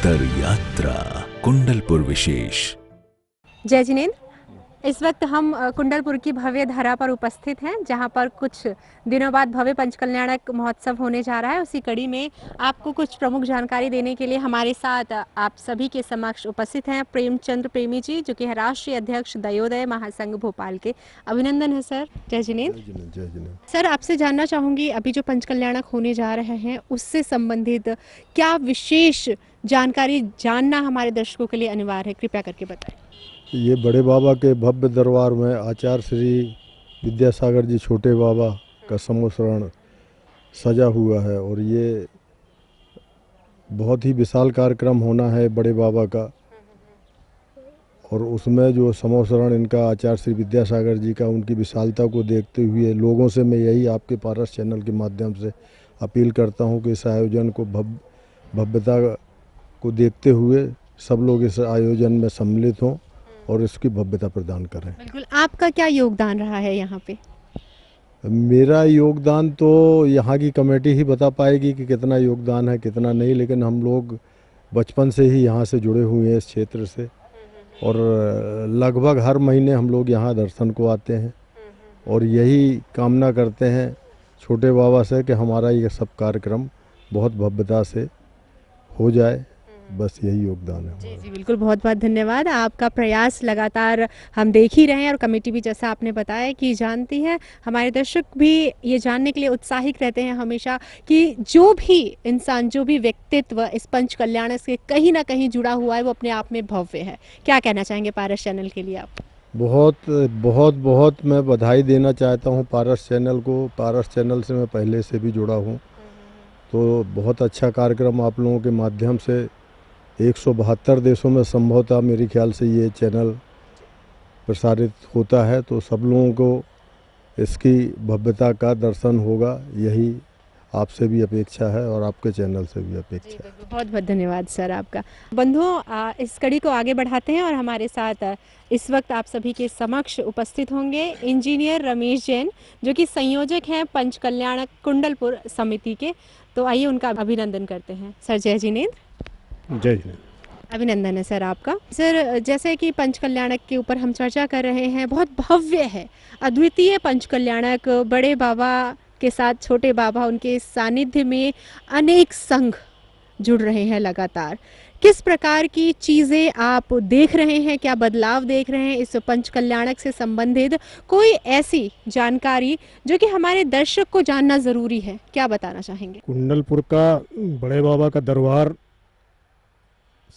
उत्तर यात्रा कुंडलपुर विशेष। जय जिनेंद्र, इस वक्त हम कुंडलपुर की भव्य धरा पर उपस्थित हैं, जहां पर कुछ दिनों बाद भव्य पंचकल्याणक महोत्सव होने जा रहा है। उसी कड़ी में आपको कुछ प्रमुख जानकारी देने के लिए हमारे साथ आप सभी के समक्ष उपस्थित हैं प्रेमचंद्र प्रेमी जी, जो कि है राष्ट्रीय अध्यक्ष दयोदय महासंघ भोपाल के। अभिनंदन है सर। जय जिनेंद्र। जय जिनेंद्र। सर, आपसे जानना चाहूँगी, अभी जो पंचकल्याणक होने जा रहे हैं उससे संबंधित क्या विशेष जानकारी जानना हमारे दर्शकों के लिए अनिवार्य है, कृपया करके बताएं। ये बड़े बाबा के भव्य दरबार में आचार्य श्री विद्यासागर जी छोटे बाबा का समोसरण सजा हुआ है और ये बहुत ही विशाल कार्यक्रम होना है बड़े बाबा का। और उसमें जो समोसरण इनका आचार्य श्री विद्यासागर जी का, उनकी विशालता को देखते हुए लोगों से मैं यही आपके पारस चैनल के माध्यम से अपील करता हूं कि इस आयोजन को भव्यता को देखते हुए सब लोग इस आयोजन में सम्मिलित हों और इसकी भव्यता प्रदान करें। बिल्कुल। आपका क्या योगदान रहा है यहाँ पे? मेरा योगदान तो यहाँ की कमेटी ही बता पाएगी कि कितना योगदान है कितना नहीं, लेकिन हम लोग बचपन से ही यहाँ से जुड़े हुए हैं इस क्षेत्र से और लगभग हर महीने हम लोग यहाँ दर्शन को आते हैं और यही कामना करते हैं छोटे बाबा से कि हमारा ये सब कार्यक्रम बहुत भव्यता से हो जाए। बस यही योगदान है। जी बिल्कुल, बहुत बहुत धन्यवाद। आपका प्रयास लगातार हम देख ही रहे हैं और कमेटी भी, जैसा आपने बताया, कि जानती है। हमारे दर्शक भी ये जानने के लिए उत्साहित रहते हैं हमेशा कि जो भी इंसान, जो भी व्यक्तित्व इस पंच कल्याण से कहीं ना कहीं जुड़ा हुआ है, वो अपने आप में भव्य है। क्या कहना चाहेंगे पारस चैनल के लिए आप? बहुत बहुत बहुत मैं बधाई देना चाहता हूँ पारस चैनल को। पारस चैनल से मैं पहले से भी जुड़ा हूँ, तो बहुत अच्छा कार्यक्रम आप लोगों के माध्यम से 172 देशों में संभवतः मेरे ख्याल से ये चैनल प्रसारित होता है, तो सब लोगों को इसकी भव्यता का दर्शन होगा, यही आपसे भी अपेक्षा है और आपके चैनल से भी अपेक्षा है। बहुत बहुत धन्यवाद सर आपका। बंधुओं, इस कड़ी को आगे बढ़ाते हैं और हमारे साथ इस वक्त आप सभी के समक्ष उपस्थित होंगे इंजीनियर रमेश जैन, जो कि संयोजक हैं पंचकल्याणक कुंडलपुर समिति के। तो आइए उनका अभिनंदन करते हैं। सर जय जिनेंद्र। जय जिनेंद्र। अभिनंदन है सर आपका। सर, जैसे कि पंचकल्याणक के ऊपर हम चर्चा कर रहे हैं, बहुत भव्य है, अद्वितीय पंचकल्याणक। बड़े बाबा के साथ छोटे बाबा, उनके सानिध्य में अनेक संघ जुड़ रहे हैं लगातार। किस प्रकार की चीज़ें आप देख रहे हैं, क्या बदलाव देख रहे हैं इस पंचकल्याणक से संबंधित? कोई ऐसी जानकारी जो कि हमारे दर्शक को जानना ज़रूरी है, क्या बताना चाहेंगे? कुंडलपुर का बड़े बाबा का दरबार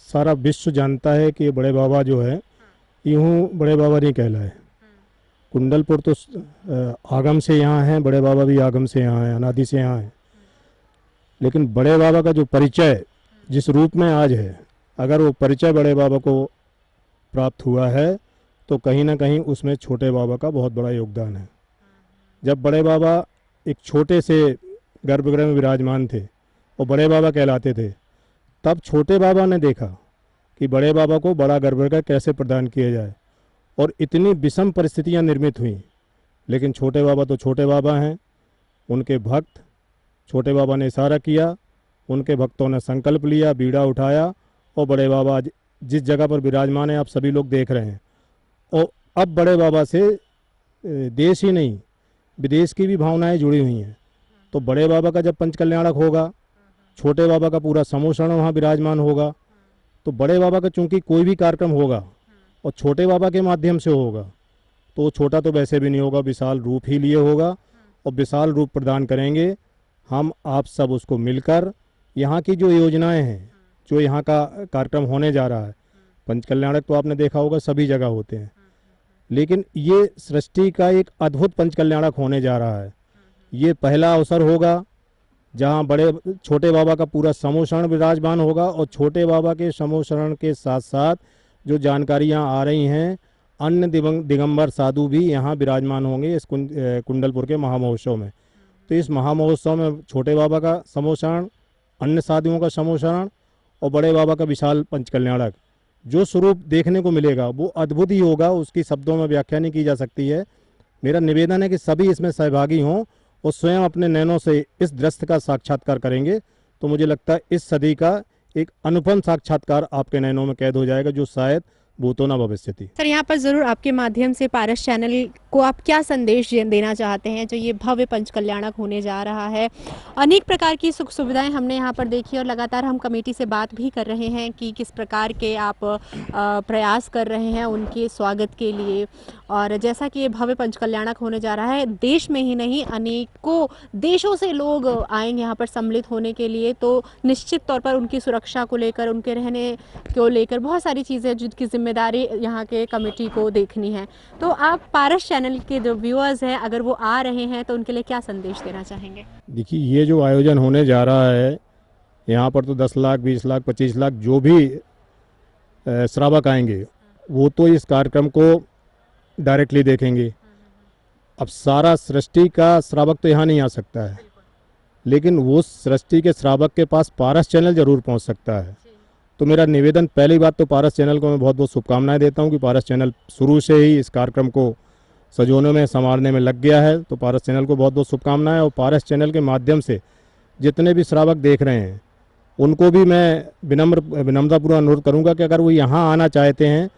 सारा विश्व जानता है कि बड़े बाबा जो है यूँ बड़े बाबा नहीं कहलाए। कुंडलपुर तो आगम से यहाँ हैं, बड़े बाबा भी आगम से यहाँ हैं, अनादि से यहाँ हैं। लेकिन बड़े बाबा का जो परिचय जिस रूप में आज है, अगर वो परिचय बड़े बाबा को प्राप्त हुआ है तो कहीं ना कहीं उसमें छोटे बाबा का बहुत बड़ा योगदान है। जब बड़े बाबा एक छोटे से गर्भगृह में विराजमान थे और बड़े बाबा कहलाते थे, तब छोटे बाबा ने देखा कि बड़े बाबा को बड़ा गर्भगृह कैसे प्रदान किया जाए और इतनी विषम परिस्थितियां निर्मित हुई। लेकिन छोटे बाबा तो छोटे बाबा हैं, उनके भक्त, छोटे बाबा ने इशारा किया, उनके भक्तों ने संकल्प लिया, बीड़ा उठाया और बड़े बाबा आज जिस जगह पर विराजमान है आप सभी लोग देख रहे हैं। और अब बड़े बाबा से देश ही नहीं विदेश की भी भावनाएं जुड़ी हुई हैं। तो बड़े बाबा का जब पंचकल्याणक होगा, छोटे बाबा का पूरा समोसरण वहाँ विराजमान होगा, तो बड़े बाबा का चूंकि कोई भी कार्यक्रम होगा और छोटे बाबा के माध्यम से होगा, तो वो छोटा तो वैसे भी नहीं होगा, विशाल रूप ही लिए होगा और विशाल रूप प्रदान करेंगे। हम आप सब उसको मिलकर यहाँ की जो योजनाएं हैं, जो यहाँ का कार्यक्रम होने जा रहा है, पंचकल्याणक तो आपने देखा होगा सभी जगह होते हैं, लेकिन ये सृष्टि का एक अद्भुत पंचकल्याणक होने जा रहा है। ये पहला अवसर होगा जहाँ बड़े छोटे बाबा का पूरा समोसरण विराजमान होगा और छोटे बाबा के समोसरण के साथ साथ जो जानकारियाँ आ रही हैं, अन्य दिगंबर साधु भी यहाँ विराजमान होंगे इस कुंडलपुर के महामहोत्सव में। तो इस महामहोत्सव में छोटे बाबा का समोसरण, अन्य साधुओं का समोसरण और बड़े बाबा का विशाल पंचकल्याणक, जो स्वरूप देखने को मिलेगा वो अद्भुत ही होगा, उसकी शब्दों में व्याख्या नहीं की जा सकती है। मेरा निवेदन है कि सभी इसमें सहभागी हों और स्वयं अपने नैनों से इस दृश्य का साक्षात्कार करेंगे तो मुझे लगता है इस सदी का एक अनुपम साक्षात्कार आपके नयनों में कैद हो जाएगा, जो शायद भूतो न भविष्यति। सर यहाँ पर ज़रूर आपके माध्यम से पारस चैनल को आप क्या संदेश देना चाहते हैं जो ये भव्य पंचकल्याणक होने जा रहा है? अनेक प्रकार की सुख सुविधाएं हमने यहाँ पर देखी और लगातार हम कमेटी से बात भी कर रहे हैं कि किस प्रकार के आप प्रयास कर रहे हैं उनके स्वागत के लिए। और जैसा कि ये भव्य पंचकल्याणक होने जा रहा है, देश में ही नहीं अनेकों देशों से लोग आएंगे यहाँ पर सम्मिलित होने के लिए, तो निश्चित तौर पर उनकी सुरक्षा को लेकर, उनके रहने को लेकर बहुत सारी चीज़ें जिनकी जिम्मेदारी यहाँ के कमेटी को देखनी है। तो आप पारस चैनल के जो व्यूअर्स हैं, अगर वो आ रहे हैं तो उनके लिए क्या संदेश देना चाहेंगे? देखिए, ये जो आयोजन होने जा रहा है यहाँ पर, तो 10 लाख, 20 लाख, 25 लाख जो भी श्रावक आएंगे वो तो इस कार्यक्रम को डायरेक्टली देखेंगे। अब सारा सृष्टि का श्रावक तो यहाँ नहीं आ सकता है, लेकिन वो सृष्टि के श्रावक के पास पारस चैनल जरूर पहुँच सकता है। तो मेरा निवेदन, पहली बात तो पारस चैनल को मैं बहुत बहुत शुभकामनाएं देता हूं कि पारस चैनल शुरू से ही इस कार्यक्रम को सजोने में, संवारने में लग गया है। तो पारस चैनल को बहुत बहुत शुभकामनाएं। और पारस चैनल के माध्यम से जितने भी श्रावक देख रहे हैं उनको भी मैं विनम्रतापूर्वक अनुरोध करूंगा कि अगर वो यहाँ आना चाहते हैं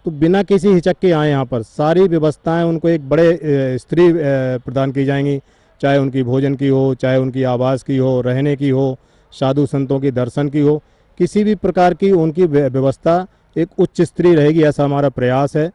तो बिना किसी हिचक के आए। यहाँ पर सारी व्यवस्थाएं उनको एक बड़े स्त्री प्रदान की जाएंगी, चाहे उनकी भोजन की हो, चाहे उनकी आवास की हो, रहने की हो, साधु संतों की दर्शन की हो, किसी भी प्रकार की उनकी व्यवस्था एक उच्च स्तरीय रहेगी, ऐसा हमारा प्रयास है।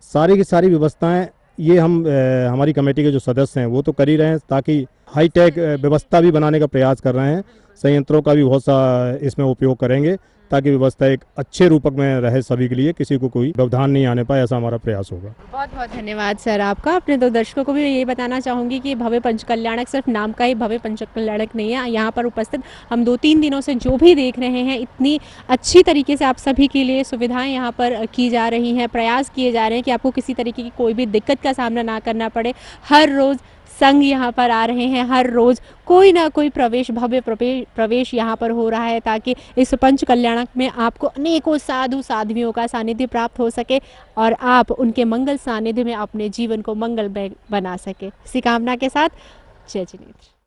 सारी की सारी व्यवस्थाएं ये हम हमारी कमेटी के जो सदस्य हैं वो तो कर ही रहे हैं, ताकि हाईटेक व्यवस्था भी बनाने का प्रयास कर रहे हैं। संयंत्रों का भी बहुत सा इसमें उपयोग करेंगे ताकि व्यवस्था एक अच्छे रूपक में रहे, सभी के लिए किसी को कोई व्यवधान नहीं आने पाए, ऐसा हमारा प्रयास होगा। बहुत बहुत धन्यवाद सर आपका। अपने दो दर्शकों को भी ये बताना चाहूँगी कि भव्य पंचकल्याणक सिर्फ नाम का ही भव्य पंचकल्याणक नहीं है। यहाँ पर उपस्थित हम 2-3 दिनों से जो भी देख रहे हैं, इतनी अच्छी तरीके से आप सभी के लिए सुविधाएं यहाँ पर की जा रही हैं, प्रयास किए जा रहे हैं कि आपको किसी तरीके की कोई भी दिक्कत का सामना ना करना पड़े। हर रोज़ संघ यहाँ पर आ रहे हैं, हर रोज़ कोई ना कोई भव्य प्रवेश यहाँ पर हो रहा है, ताकि इस पंच कल्याणक में आपको अनेकों साधु साध्वियों का सानिध्य प्राप्त हो सके और आप उनके मंगल सानिध्य में अपने जीवन को मंगलमय बना सके। इसी कामना के साथ जय जिनेन्द्र।